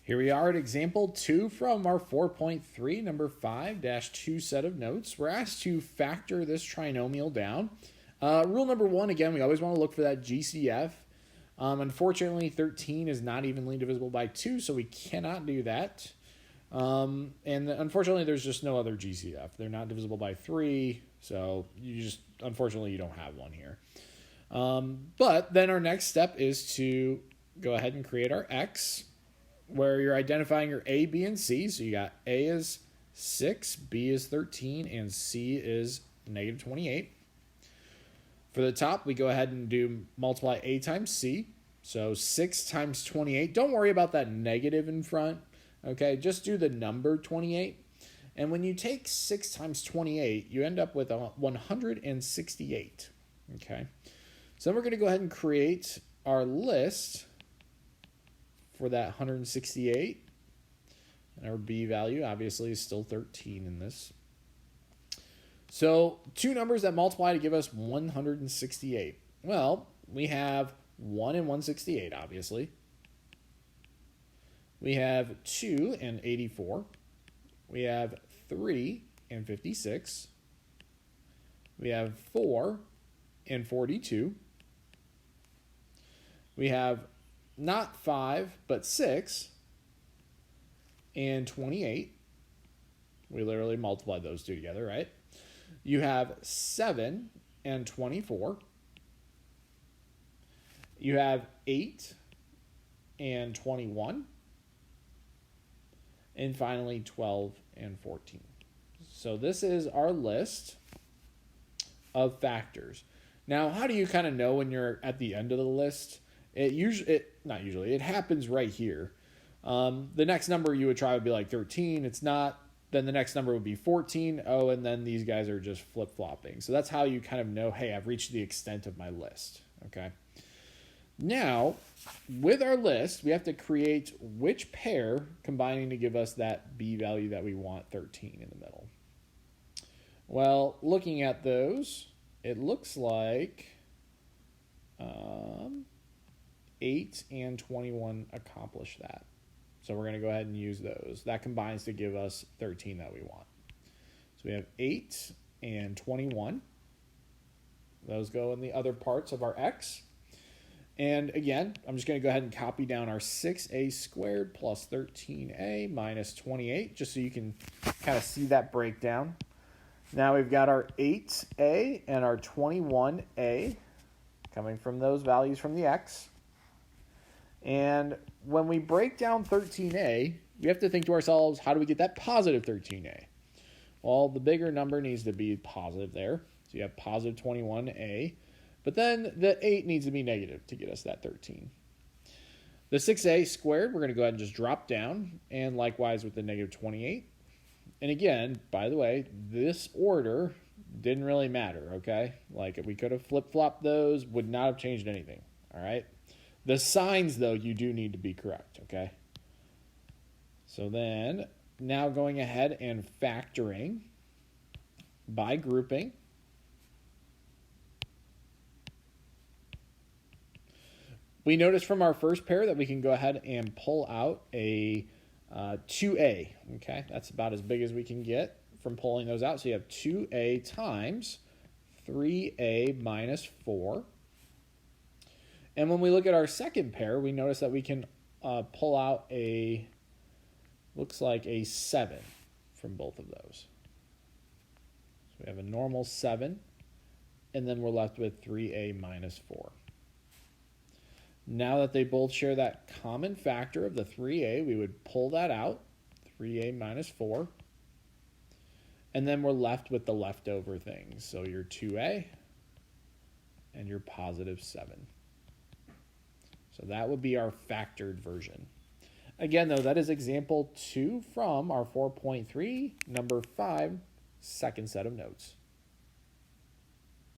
Here we are at example 2 from our 4.3, number 5-2 set of notes. We're asked to factor this trinomial down. Rule number 1, again, we always want to look for that GCF. Unfortunately, 13 is not evenly divisible by 2, so we cannot do that. And unfortunately, there's just no other GCF. They're not divisible by 3, so unfortunately, you don't have one here. But then our next step is to go ahead and create our X, where you're identifying your A, B, and C. So you got A is 6, B is 13, and C is negative 28. For the top, we go ahead and multiply A times C. So 6 times 28. Don't worry about that negative in front. Okay, just do the number 28. And when you take 6 times 28, you end up with 168. Okay, so then we're going to go ahead and create our list for that 168. And our B value obviously is still 13 in this. So two numbers that multiply to give us 168. Well, we have 1 and 168, obviously. We have 2 and 84. We have 3 and 56. We have 4 and 42. We have not 5, but 6 and 28. We literally multiplied those two together, right? You have 7 and 24. You have 8 and 21. And finally, 12 and 14. So this is our list of factors. Now, how do you kind of know when you're at the end of the list? It happens right here. The next number you would try would be like 13. It's not. Then the next number would be 14. Oh, and then these guys are just flip-flopping. So that's how you kind of know, hey, I've reached the extent of my list. Okay. Now, with our list, we have to create which pair combining to give us that B value that we want, 13 in the middle. Well, looking at those, it looks like 8 and 21 accomplish that. So we're going to go ahead and use those. That combines to give us 13 that we want. So we have 8 and 21. Those go in the other parts of our X. And again, I'm just going to go ahead and copy down our 6a squared plus 13a minus 28, just so you can kind of see that breakdown. Now we've got our 8a and our 21a coming from those values from the X. And when we break down 13a, we have to think to ourselves, how do we get that positive 13a? Well, the bigger number needs to be positive there. So you have positive 21a. But then the 8 needs to be negative to get us that 13. The 6a squared, we're going to go ahead and just drop down. And likewise with the negative 28. And again, by the way, this order didn't really matter, okay? Like, if we could have flip-flopped those, would not have changed anything, all right? The signs, though, you do need to be correct, okay? So then, now going ahead and factoring by grouping. We notice from our first pair that we can go ahead and pull out a 2a, okay? That's about as big as we can get from pulling those out. So you have 2a times 3a minus 4. And when we look at our second pair, we notice that we can pull out looks like a 7 from both of those. So we have a normal 7, and then we're left with 3a minus 4. Now that they both share that common factor of the 3a, we would pull that out, 3a minus 4. And then we're left with the leftover things. So your 2a and your positive 7. So that would be our factored version. Again, though, that is example 2 from our 4.3, number 5, second set of notes.